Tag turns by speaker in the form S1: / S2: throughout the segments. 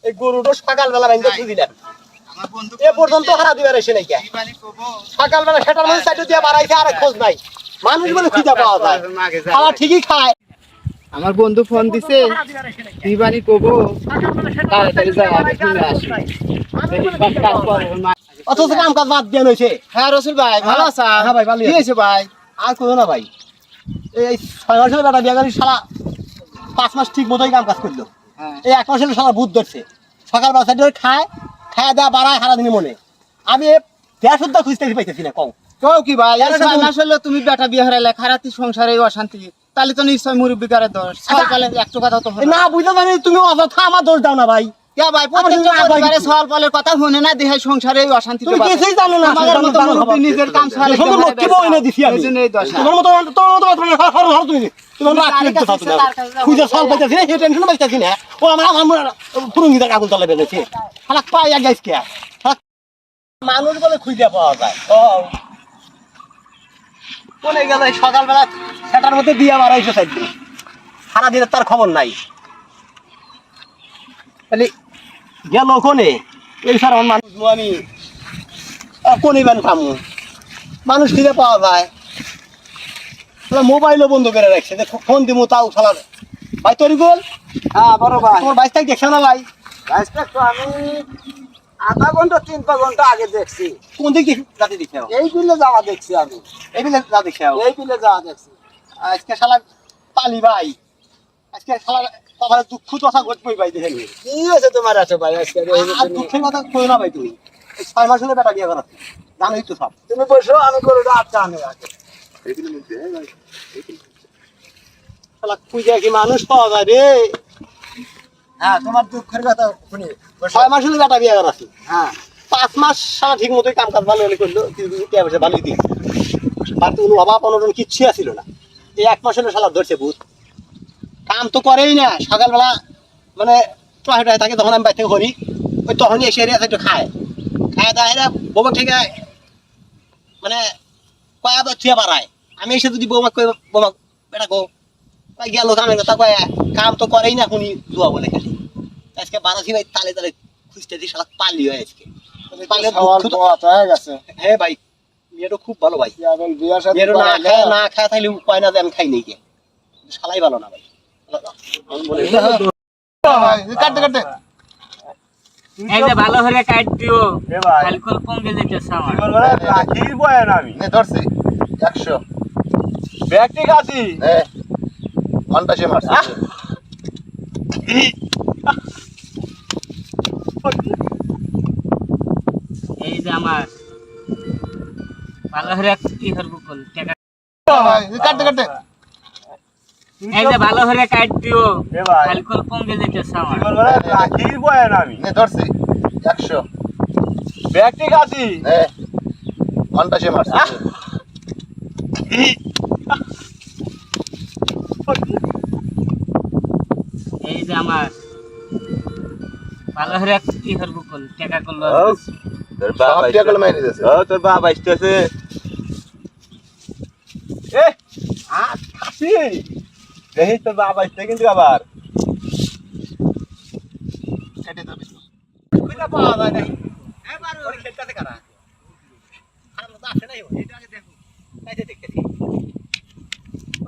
S1: এই গরুটা সকালবেলা বাইন্দা দিলাম এ পর্যন্ত হারা দিবার এসে নাই সকালবেলা সেটার মধ্যে চাইতে দিয়ে বাড়াইছে আর খোঁজ নাই মানুষ বলে খুঁজে পাওয়া যায় খাওয়া ঠিকই খায়
S2: আমার বন্ধু ফোন দিছে দিবানি কবো তাড়াতাড়ি যাই আগে শুনে আসি
S1: অথচ কাম কাজ বাদ দিয়ে হয়েছে।
S2: হ্যাঁ রসুল ভাই ভালো আছা?
S1: হ্যাঁ ভাই ভালো
S2: কি হয়েছে ভাই?
S1: আর কোনো না ভাই এই 6 মাসের বেটা বিয়ে করি সারা 5 মাস ঠিক মতোই কাম কাজ করলো এই 1 মাসের সারা বুধ ধরছে সকালবেলা সাইড খায় খায় দেওয়া বাড়ায় সারাদিনে মনে আমি দেড় শুদ্ধ খুঁজতে পাইতেছি না কম
S2: কও কি ভাই 6 মাস হলো তুমি বেটা বিয়ে হারাইলে খারাতি সংসারে অশান্তি তাহলে তো নিশ্চয় মুরব্বি করে দোষ সকালে একটু কথা তো
S1: না বুঝতে পারি তুমি অযথা আমার দোষ দাও না ভাই
S2: কে ভাই প্রত্যেকটা পরিবারে সওয়াল বলের কথা শুনে না দেহে সংসারে অশান্তি
S1: তুমি কিছুই জানো না
S2: আমাদের মতো মুরব্বি নিজের কাম সারে
S1: শুধু লক্ষ্মী বউ এনে দিছি আমি
S2: এই দোষ
S1: তোমার মতো তুমি তুমি রাখ করতে থাকো না খুঁজে সল পাইতেছি না সেই টেনশন পাইতেছি না ও আমার পুরঙ্গিটা কাগজ তলে বেঁধেছে খালাক পাই গাইস কে মানুষ বলে খুঁজে পাওয়া যায় ও কোনে গেল সকালবেলা সেটার মধ্যে দিয়া বাড়াইছে সাইড সারা দিনের তার খবর নাই তাহলে গেল কোনে এই সার মানুষ আমি কোনে বেন খামু মানুষ খিদে পাওয়া যায় মোবাইলও বন্ধ করে রাখছে ফোন দিব তাও সালার ভাই তৈরি গোল
S2: হ্যাঁ বড় ভাই
S1: তোমার বাইশটাই দেখছো না ভাই
S2: আজকে তো আমি আধা ঘন্টা 3 ঘন্টা আগে দেখছি
S1: কোন দিক যাতে দেখছো
S2: এই বিলে যাওয়া দেখছি আমি
S1: এই বিলে যা দেখছো
S2: এই বিলে যাওয়া দেখছি
S1: আজকে শালা পালি ভাই আজকে শালা তোমার দুঃখ কথা ঘটবই ভাই দেখে নিয়ে
S2: কি হয়েছে তোমার আছে ভাই আজকে
S1: আর দুঃখের কথা কই না ভাই তুমি এই 6 মাস হলে বেটা বিয়ে করা জানোই তো সব
S2: তুমি বসো আমি গরুটা আটটা আনে আগে
S1: শালা খুঁজে কি মানুষ পাওয়া যায় রে
S2: হ্যাঁ তোমার দুঃখের কথা শুনি
S1: 6 মাস হলে বেটা বিয়ে করা
S2: হ্যাঁ
S1: 5 মাস সারা ঠিক মতোই কাম কাজ ভালো হলে করলো কিন্তু ভালোই দিই বাড়িতে কোনো অভাব অনটন কিচ্ছু আসছিল না এই 1 মাস হলে শালা ধরছে ভূত কাম তো করেই না সকালবেলা মানে টয়টায় থাকে তখন আমি বাইরে করি ওই তখনই এসে এরিয়া একটু খায় খায় দায় এরা বৌমা থেকে মানে কয়া থুয়ে বাড়ায় আমি এসে যদি বৌমা কই বৌমা বেটা গো গেল কামের কথা কয়া কাম তো করেই না এখনই জুয়া বলে খালি আজকে বারাসি ভাই তালে তালে খুঁজতে দিই শালা পালি হয় আজকে হ্যাঁ ভাই মেয়েটা খুব ভালো ভাই মেয়েটা না খায় তাহলে উপায় না যে আমি খাই নেই কে শালাই ভালো না ভাই
S2: কাটতে কাটতে
S3: এই যে ভালো করে কাট দিও কালকল পঙ্গে যেতেছে আমার
S4: রাখির বয়ান আমি
S2: ধরছি 100
S4: ব্যক্তি আছি
S2: ঘন্টা সে মারছে
S3: এই যে আমার ভালো করে কি করব বল টাকা
S2: কাটতে কাটতে
S3: এই যে ভালো করে কাট দিও কালকল পঙ্গে যেতেছে আমার
S4: রাখির বয়ান আমি
S2: ধরছি 100
S4: ব্যক্তি আছি
S2: ঘন্টা সে মারছে
S3: এই যে আমার ভালো করে কি করব বল টাকা করলো
S4: তোর বাবা
S2: টাকা মাইনে দিয়েছে
S4: তোর বাবা আসতেছে এ খাসি দেখি তোর বাবা আসতে কিন্তু আবার
S2: কেটে দেবে
S1: খুঁজে পাওয়া যায় নাই এবার ওর খেলতে কারা আর মতো আসে নাই এটা আগে দেখো কাজে দেখতেছি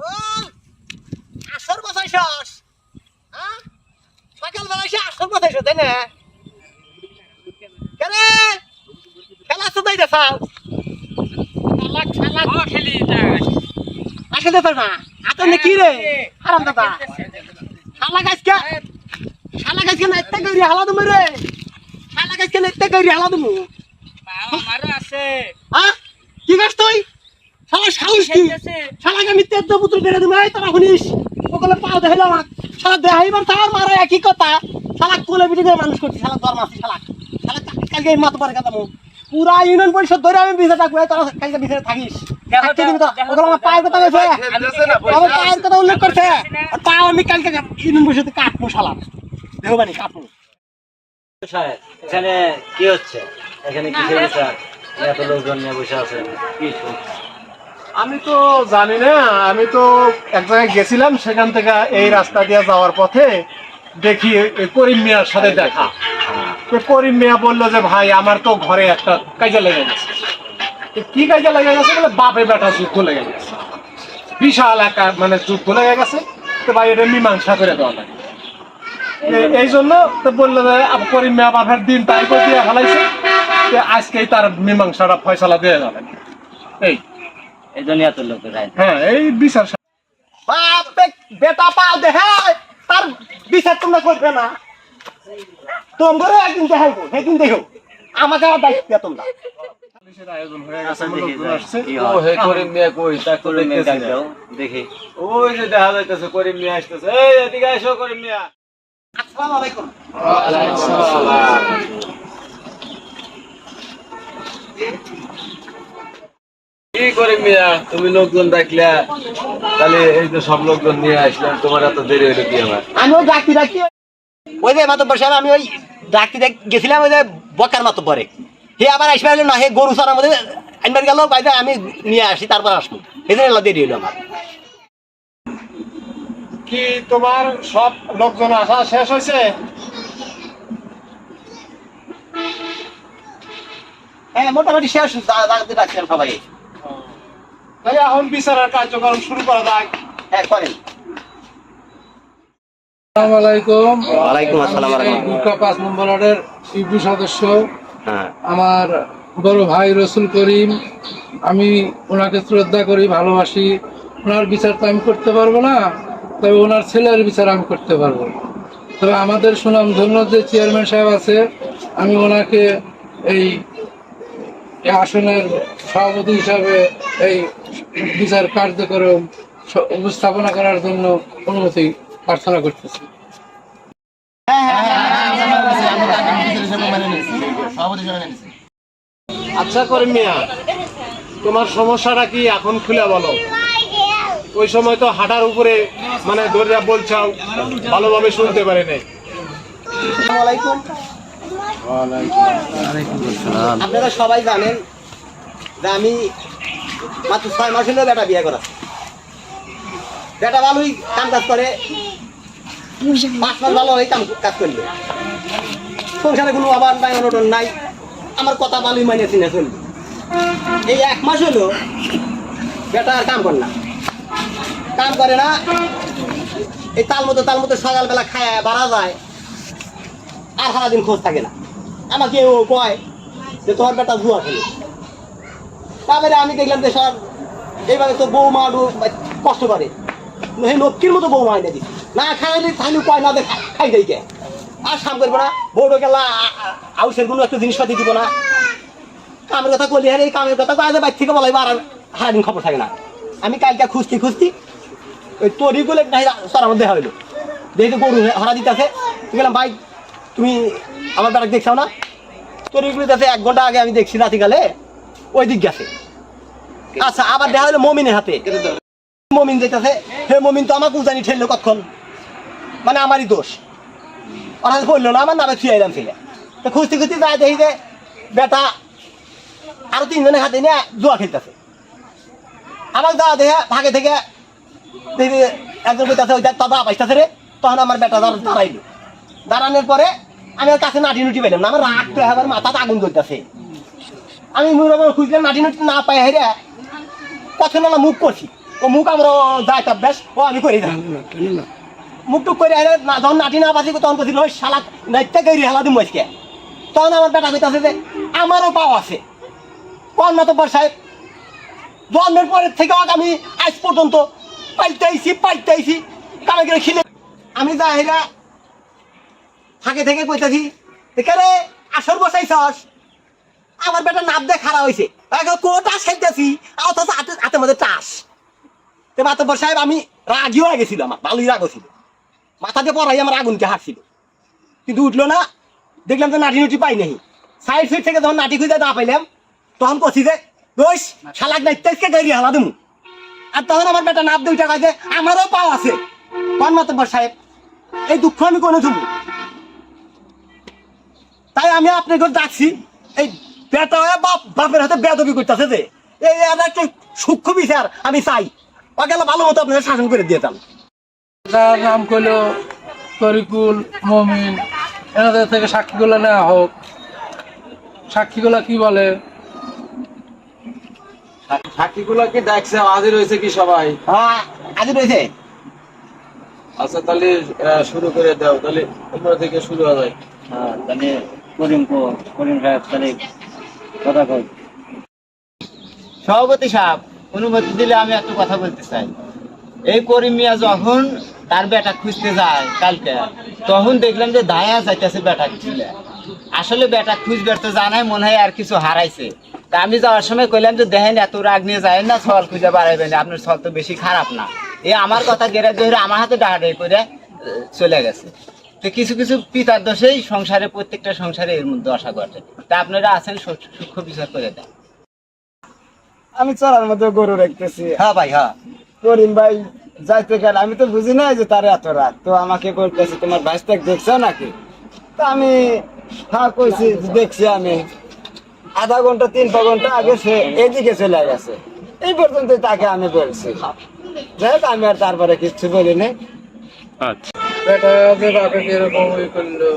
S1: ও আসর বসাইছস হ্যাঁ সকালবেলা এসে আসর বসাইছ তাই না কেন খেলা তো তাই দেখাও খেলা
S3: ও খেলি যা
S1: আসে দেখো না আতনে কি রে আরাম দাদা শালা গাছকে নাইতে করি হালা তুমি রে শালা গাছকে নাইতে করি হালা তুমি
S3: আমারও আছে
S1: হ্যাঁ কি গাছ তুই শালা সাহস কি শালাকে আমি তেজ পুত্র বেড়ে দেবো এই তোরা শুনিস ওগুলো পাও দেখাইলাম শালা দেখাইবার তার মারা একই কথা শালা কোলে পিঠে দিয়ে মানুষ করছি শালা দর মাসি শালা শালা কালকে এই মাথা পারে কাদামু পুরা ইউনিয়ন পরিষদ ধরে আমি বিছে থাকবো তোরা কালকে বিছে থাকিস ওগুলো আমার পায়ের কথা বলছে আমার পায়ের কথা উল্লেখ করছে আর তাও আমি কালকে ইউনিয়ন পরিষদে কাটবো শালা দেখো বানি কাটবো
S5: এখানে কি হচ্ছে এখানে কিসের বিচার এত লোকজন নিয়ে বসে আছেন কি
S4: আমি তো জানি না আমি তো এক জায়গায় গেছিলাম সেখান থেকে এই রাস্তা দিয়ে যাওয়ার পথে দেখি এই করিম মিয়ার সাথে দেখা। তো করিম মিয়া বললো যে ভাই আমার তো ঘরে একটা কাজে লেগে গেছে। তো কি কাজে লেগে গেছে বলে বাপে বেটা যুদ্ধ লেগে গেছে, বিশাল একটা মানে যুদ্ধ লেগে গেছে। তো ভাই এটা মীমাংসা করে দেওয়া লাগে। এই জন্য তো বললো যে করিম মিয়া বাপের দিন তাই করে দিয়ে ফেলাইছে, আজকেই তার মীমাংসাটা ফয়সালা দিয়ে যাবেন।
S5: এই জন্য এত লোক যায়।
S4: হ্যাঁ, এই বিচার
S1: বাপে বেটা পাও দেখে তার বিচার তোমরা করবে না, তোমরা একদিন দেখাইবো, সেদিন দেখো আমাকে আর দায়িত্ব দেয়া তোমরা।
S4: আয়োজন হয়ে গেছে,
S5: আচ্ছা, দেখি
S4: লোকজন আসছে।
S5: ও হে করিম মিয়া কই তা করিম মিয়া ডাকও দেখি। ওই যে দেখা যাইতেছে করিম মিয়া আসতেছে। এই এদিকে আসো করিম মিয়া।
S1: আসসালামু আলাইকুম।
S5: কি করিম মিয়া তুমি লোকজন ডাকলা, তাহলে এই যে সব লোকজন নিয়ে আসলাম, তোমার এত দেরি হলো কি আমার?
S1: আমি ওই ডাকি ওই যে মাতব্বর সাহেব, আমি ওই ডাকতে গেছিলাম ওই যে বকার মাতব্বরে, হে আবার আসবে না, হে গরু চড়ার মধ্যে আনবার গেল, বাইরে আমি নিয়ে আসি তারপর আসবো, এই জন্য দেরি হলো আমার।
S4: কি তোমার সব লোকজন আসা শেষ হয়েছে?
S1: হ্যাঁ, মোটামুটি শেষ ডাকছিলাম সবাই।
S4: তাহলে এখন বিচারের কার্যক্রম শুরু করা যাক।
S1: হ্যাঁ, করেন।
S6: আসসালামু আলাইকুম।
S1: ওয়ালাইকুম আসসালাম।
S6: গুরকা 5 নম্বর ওয়ার্ডের ইউপি সদস্য
S1: হ্যাঁ,
S6: আমার বড় ভাই রসুল করিম, আমি ওনাকে শ্রদ্ধা করি, ভালোবাসি। ওনার বিচার তো আমি করতে পারবো না, তবে ওনার ছেলের বিচার আমি করতে পারবো। তবে আমাদের সুনামধন্য যে চেয়ারম্যান সাহেব আছে, আমি ওনাকে এই আসনের সভাপতি হিসাবে এই বিচার কার্যক্রম উপস্থাপনা করার জন্য অনুমতি প্রার্থনা করতেছি।
S4: আচ্ছা করিম মিয়া, তোমার সমস্যাটা কি এখন খুলে বলো। ওই সময় তো হাঁটার উপরে মানে ধরে বলছাও, ভালোভাবে শুনতে পারি নাই।
S1: আপনারা সবাই জানেন যে আমি মাত্র 6 মাস হলো বেটা বিয়ে করা। বেটা ভালোই কাম কাজ করে, 5 মাস ভালোই কাজ করলো, সংসারে কোনো আবার নাই, অনটন নাই, আমার কথা ভালোই মানিয়েছি না চলবে। এই 1 মাস হলো বেটা আর কাম করে না, এই তাল মতো সকালবেলা খায় বাড়া যায়, আর সারাদিন খোঁজ থাকে না। আমাকে ও কয় যে তোমার বেটা জুয়া খেলে। তারপরে আমি দেখলাম যে সব এইভাবে তো বৌমা কষ্ট করে, সেই লক্ষ্মীর মতো বৌমা এনে দিচ্ছি, না খাইলে খাইলে কয় না খাই যাই কে, আর সাম করবো না, বউটো গেলা আউসের কোনো একটা জিনিসপাতি দিব না। কামের কথা কলি, হ্যাঁ এই কামের কথা কয় বাইর থেকে বলাইবো, আর সারাদিন খবর থাকে না। আমি কালকে খুঁজতি ওই তরিগুলো সরার মধ্যে হইলো, দেখি গরু হরা দিতেছে, গেলাম ভাই তুমি আমার বেটাকে দেখছাও না? তরিগুলো দিতেছে 1 ঘন্টা আগে আমি দেখছি রাতিকালে, ওই দিক গেছে। আচ্ছা, আবার দেখা হলো মমিনের হাতে, মমিন যেতেছে, হে মমিন তো আমাকে উজানি ঠেললো কতক্ষণ, মানে আমারই দোষ, ওরা বললো না, আমার নামে ফিরে এলাম ছেলে। তো খুঁজতে যায় দেখি যে বেটা আরো 3 জনের হাতে নিয়ে জুয়া খেলতেছে। আমার দাদা দেখে ভাগে থেকে দেখি একজন বইতেছে, ওই দাদা পাইতেছে রে, তখন আমার বেটা দাঁড়াইলো। দাঁড়ানোর পরে আমি ওর কাছে নাটি নুটি পাইলাম না, আমার রাগ তো আবার মাথাতে আগুন জ্বলতেছে। আমি খুঁজলাম নাটি নুটি না পাই, হেরে কথা না মুখ করছি, ও মুখ আমরা যায় তা বেশ, ও আমি করি মুখ টুক করে না, যখন নাটি না পাচ্ছি তখন করছিল ওই শালা নাইতে গেড়ি হেলা দিম আজকে। তখন আমার বেটা কইতাছে যে আমারও পাও আছে। কোন মাতব্বর সাহেব, জন্মের পরের থেকে আমি আজ পর্যন্ত পাইতেছি কামে গেলে খিলে আমি যা হেরা ফাঁকে থেকে কইতাছি, এখানে আসর বসাইছস, আমার বেটা নাপ দিয়ে খারাপ হয়েছে, কোটা খেলতেছি অথচ হাতের মধ্যে টাস। তো মাতব্বর সাহেব আমি রাগিও হয়ে গেছিল, আমার ভালোই রাগ ছিল, মাথা দিয়ে পড়াই আমার আগুনকে হারছিল, কিন্তু উঠলো না। দেখলাম তো নাটি নুটি পাই নাই, সাইড থেকে যখন নাটি খুঁজে না পাইলাম তখন কছি যে দোষ শালাক নাইতে গাড়ি হালা দিমু। আর তখন আমার বেটা নাপ দুইটা কয় যে আমারও পাও আছে। কোন মাতব্বর সাহেব, এই দুঃখ আমি কোনো থুমু, তাই আমি আপনাকে ডাকছি। এই বেটা বাপের হাতে বেদবি করতেছে যে, এই একটা সূক্ষ্ম বিচার আমি চাই, ওকে ভালো মতো আপনাদের শাসন করে দিয়েতাম।
S6: তার নাম হলো তরিকুল, মমিন, এনাদের থেকে সাক্ষীগুলো নেওয়া হোক। সাক্ষীগুলা কি বলে?
S5: সাক্ষীগুলো কি ডাকছে, হাজির হয়েছে কি সবাই?
S1: হ্যাঁ আজ রয়েছে।
S5: আচ্ছা তাহলে শুরু করে দাও, তাহলে তোমরা থেকে শুরু হবে।
S3: হ্যাঁ তাহলে করিম সাহেব তাহলে কথা কই।
S2: সভাপতি সাহেব, অনুমতি দিলে আমি একটা কথা বলতে চাই। এই করিম মিয়া যখন তার বেটা খুঁজতে যায় কালকে, তখন দেখলাম যে দায়া যাইতেছে বেটা ছিলে। আসলে বেটা খুঁজবে তো জানাই মনে হয় আর কিছু হারাইছে। তা আমি যাওয়ার সময় কইলাম যে দেখেন এত রাগ নিয়ে যায় না, ছল খুঁজে বাড়াইবেন, আপনার ছল তো বেশি খারাপ না। আমার কথা গেড়ে ধরে আমার হাতে ডাহাডাই করে চলে গেছে। তো কিছু কিছু পিতার দোষেই সংসারে, প্রত্যেকটা সংসারে এর মধ্যে দশা ঘটে। তা আপনারা আছেন, সূক্ষ্ম বিচার করে দেন।
S7: আমি চলার মধ্যে গরু রাখতেছি।
S1: হ্যাঁ ভাই হ্যাঁ।
S7: করিম ভাই যাইতে গেল, আমি তো বুঝি না যে তার এত রাত, তো আমাকে বলতেছে তোমার ভাইস্তাক দেখছো নাকি? তো আমি হ্যাঁ কইছি দেখছি। আমি আধা ঘন্টা 3 ঘন্টা আগে সে এদিকে চলে গেছে, এই পর্যন্ত তাকে আমি বলছি। যাই হোক, আমি আর তারপরে কিচ্ছু বলিনি।
S6: বেটা যে বাপে এরকম ওই করলো,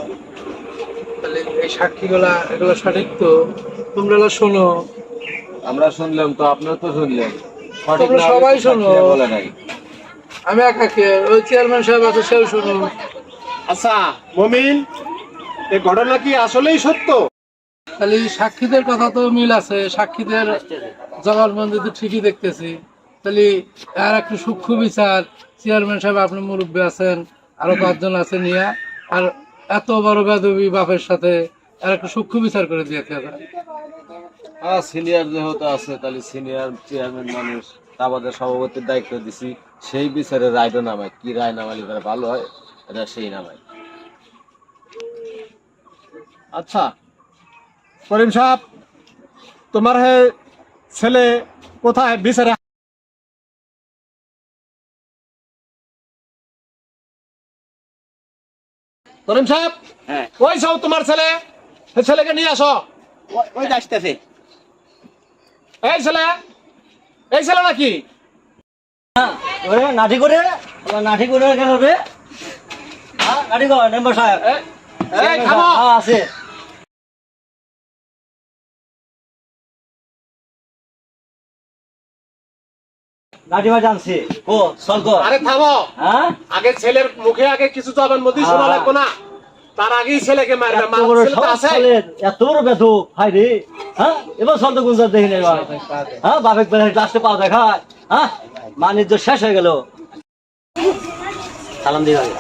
S6: তাহলে এই সাক্ষীগুলা এগুলো সঠিক তো? তোমরা শোনো।
S5: আমরা শুনলাম তো, আপনারা তো শুনলেন। সঠিক
S6: তোমরা
S5: না
S6: সবাই
S5: হলে
S6: শোনো।
S5: সাক্ষীরা বলে নাই।
S6: আমি একাকে, ওই চেয়ারম্যান সাহেব আছে, সেও শুনো।
S4: আচ্ছা মমিন, এই ঘটনা কি আসলেই সত্য?
S6: তাহলে সাক্ষীদের কথা তো মিল আছে, সাক্ষীদের জবানবন্দি তো ঠিকই দেখতেছি। তাহলে আর একটু সূক্ষ্ম বিচার, চেয়ারম্যান সাহেব আপনি মুরব্বী আছেন, আরো 5 জন আছে নিয়ে, আর এত বড় বেদবি বাপের সাথে আর একটু সূক্ষ্ম বিচার করে দিয়েছে।
S5: হ্যাঁ সিনিয়র যেহেতু আছে, তাহলে সিনিয়র চেয়ারম্যান মানুষ, আমাদের সভাপতির দায়িত্ব দিছি, সেই বিচারে রায়টা নামায়, কি রায় নামাইলে তারা ভালো হয় এটা সেই নামায়।
S4: আচ্ছা করিম সাহেব, তোমার ছেলে কোথায় বিচারে? করিম সাহেব,
S1: হ্যাঁ
S4: ওই সব তোমার ছেলে, সেই ছেলেকে নিয়ে আসো।
S1: ওই আসতেছে।
S4: এই ছেলে, এই ছেলে নাকি?
S1: ওরে নাঠি করে, নাঠি করে কেন হবে? হ্যাঁ নাঠি করে মেম্বার সাহেব।
S4: এই থামো।
S1: হ্যাঁ আছে। নাঠি ভাই জানছি। ও সলক।
S4: আরে থামো,
S1: হ্যাঁ
S4: আগে ছেলের মুখে আগে কিছু জবানবন্দি শোনা লাগবে না, তার আগেই ছেলেকে মারবে।
S1: এত বড়
S4: ছেলে তো আছে।
S1: এত বড় বেধু ভাই রে। হ্যাঁ এবার সন্ত গুঞ্জার দেখি না এবার। হ্যাঁ বাবেক বেলা লাস্টে পাও দেখায়। হ্যাঁ মানিজ্য শেষ হয়ে গেল। সালাম দিই ভাই।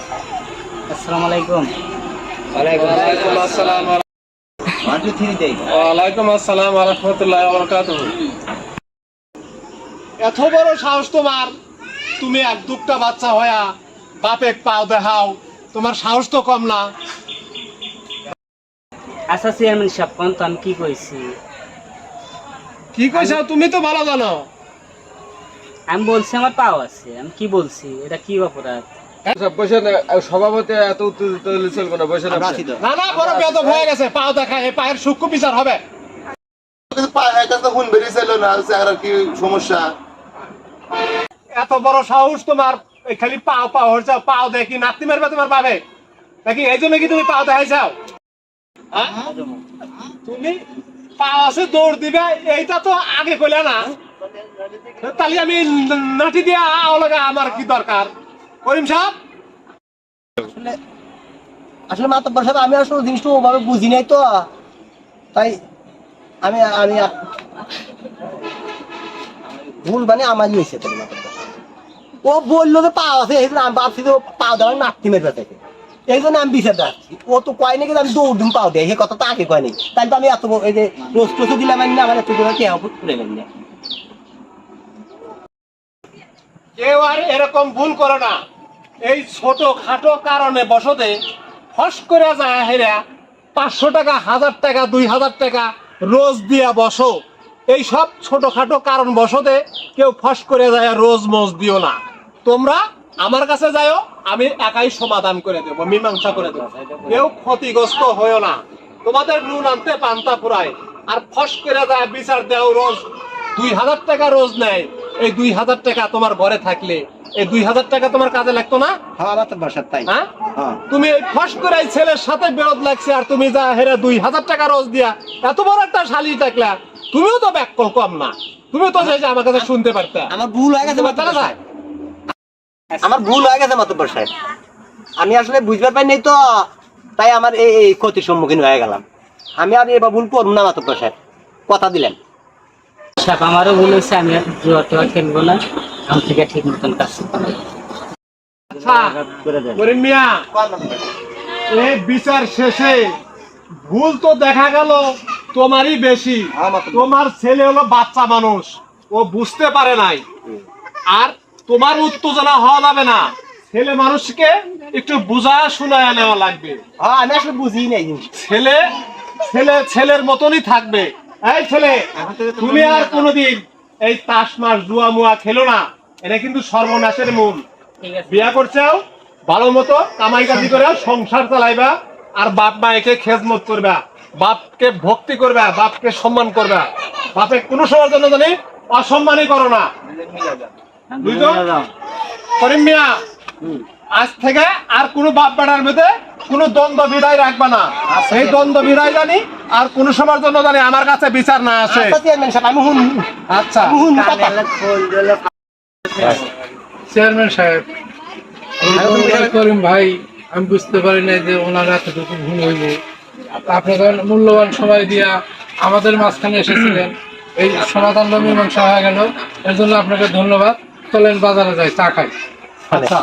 S3: আসসালামু আলাইকুম।
S4: ওয়ালাইকুম আসসালাম।
S1: 1 2 3 দেই।
S4: ওয়ালাইকুম আসসালাম ওয়া রাহমাতুল্লাহি ওয়া বারাকাতুহু। এত বড় সাহস তোমার, তুমি এক দুঃখটা বাচ্চা হয়া বাপেক পাও দেখাও, তোমার সাহস তো কম না।
S3: আচ্ছা চেয়ারম্যান সাহেব, কোন তো আমি কি কইছি?
S4: কি কইছো তুমি তো ভালো জানো।
S3: আমি বলছি আমার পাও আছে, আমি কি বলছি? এটা কি অপরাধ?
S5: আচ্ছা, বসে না, সভাপতি এত উত্তেজিত হলে চলবে না, বসে না।
S4: না না, বড় বেদব হয়ে গেছে, পাও দেখা, এই পায়ের সূক্ষ্ম বিচার হবে। এত বড় সাহস তোমার, এই খালি পাও পাও হচ্ছে, পাও দেখি নাতি মারবে তোমার পাবে নাকি? এই জন্য কি তুমি পাও দেখাই চাও? হ্যাঁ? তুমি পাও আছে দৌড় দিবে, এইটা তো আগে কইলে না। তাহলে আমি নাটি দিয়া লাগা আমার কি দরকার? করিম সাহেব,
S1: আসলে মাতব্বর সাহেব, আমি আসলে জিনিসটা ওভাবে বুঝি নাই তো, তাই আমি আমি ভুল মানে আমারই হয়েছে। তাহলে মাতব্বর সাহেব ও বললো যে পাও আছে, এই জন্য আমি ভাবছি যে পাও দেওয়ার নাতি মেরবে থেকে, এই জন্য আমি বিচার যাচ্ছি। ও তো কয় নাকি আমি দৌড় দিন পাও দেয়, সে কথা তো আগে কয় নাকি। তাই তো আমি এত এই যে রোজ টোজ দিলাম না, আমার এত করে কে করে না।
S4: কেউ আর এরকম ভুল করো না। এই ছোট খাটো কারণে বসতে ফস করে যায় হেরা 500 টাকা, 1000 টাকা, 2000 টাকা রোজ দিয়া বসো। এই সব ছোটখাটো কারণ বসতে কেউ ফস করে যায়, রোজ মোজ দিও না। তোমরা আমার কাছে যাও, আমি একাই সমাধান করে দেবো, মীমাংসা করে দেবো। কেউ ক্ষতিগ্রস্ত হয়েও না। তোমাদের নুন আনতে পান্তা ফুরায়, আর ফস করে যায় বিচার দেও রোজ 2000 টাকা রোজ নেয়। এই 2000 টাকা তোমার ঘরে থাকলে এই 2000 টাকা তোমার কাজে লাগতো না?
S1: হ্যাঁ মাতব্বর সাহেব তাই।
S4: হ্যাঁ
S1: হ্যাঁ
S4: তুমি এই ফস করে এই ছেলের সাথে বিরোধ লাগছে আর তুমি যা হেরে 2000 টাকা রোজ দিয়া এত বড় একটা শালি টাকলা, তুমিও তো ব্যাককল কম না, তুমিও তো যে আমার কাছে শুনতে পারতে।
S1: আমার ভুল হয়ে গেছে মাতব্বর সাহেব, আমার ভুল হয়ে গেছে মাতব্বর সাহেব, আমি আসলে বুঝবার পাই নাই তো, তাই আমার এই ক্ষতির সম্মুখীন হয়ে গেলাম। আমি আর এবার ভুল করবো না মাতব্বর সাহেব, কথা দিলেন।
S3: সাহেব আমারও ভুল হয়েছে, আমি আর জুয়া টুয়া খেলবো না, আমি থেকে ঠিক মতন কাজ করবো।
S4: আচ্ছা করিম মিয়া, এই বিচার শেষে ভুল তো দেখা গেল তোমারই বেশি। তোমার ছেলে হলো বাচ্চা মানুষ, ও বুঝতে পারে নাই। আর তোমার উত্তেজনা হওয়া যাবে না, ছেলে মানুষকে একটু বুঝায় শোনায় নেওয়া লাগবে।
S1: হ্যাঁ আমি আসলে বুঝি নাই জিনিস।
S4: ছেলে ছেলে ছেলের মতনই থাকবে। এই ছেলে, তুমি আর কোনোদিন এই তাস মাস জুয়া মুয়া খেলো না, এটা কিন্তু সর্বনাশের মূল।
S3: ঠিক আছে।
S4: বিয়া করছেও ভালো মতো কামাই কাজি করে সংসার চালাইবা, আর বাপ মায়েকে খেজমত করবা, বাপকে ভক্তি করবা, বাপকে সম্মান করবা, বাপে কোনো সময়ের জন্য জানি অসম্মানই করো না, বুঝছো? করিম মিয়া, আজ থেকে আর কোনো বাপ বেটার মধ্যে কোনো দ্বন্দ্ব বিদায় রাখবা না। এই দ্বন্দ্ব বিদায় জানি আর কোনো সময়ের জন্য জানি আমার কাছে বিচার না আসে।
S1: আচ্ছা চেয়ারম্যান সাহেব, আমি শুন
S4: আচ্ছা
S1: শুন কথা।
S6: চেয়ারম্যান সাহেব, করিম ভাই, আমি বুঝতে পারি না যে ওনার এতটুকু ভুল হইব। আপনাদের মূল্যবান সময় দিয়া আমাদের মাঝখানে এসেছিলেন, এই সমাধান মীমাংসা হয়ে গেল, এর জন্য আপনাকে ধন্যবাদ। চলেন বাজারে যাই, চা খাই।
S4: আচ্ছা।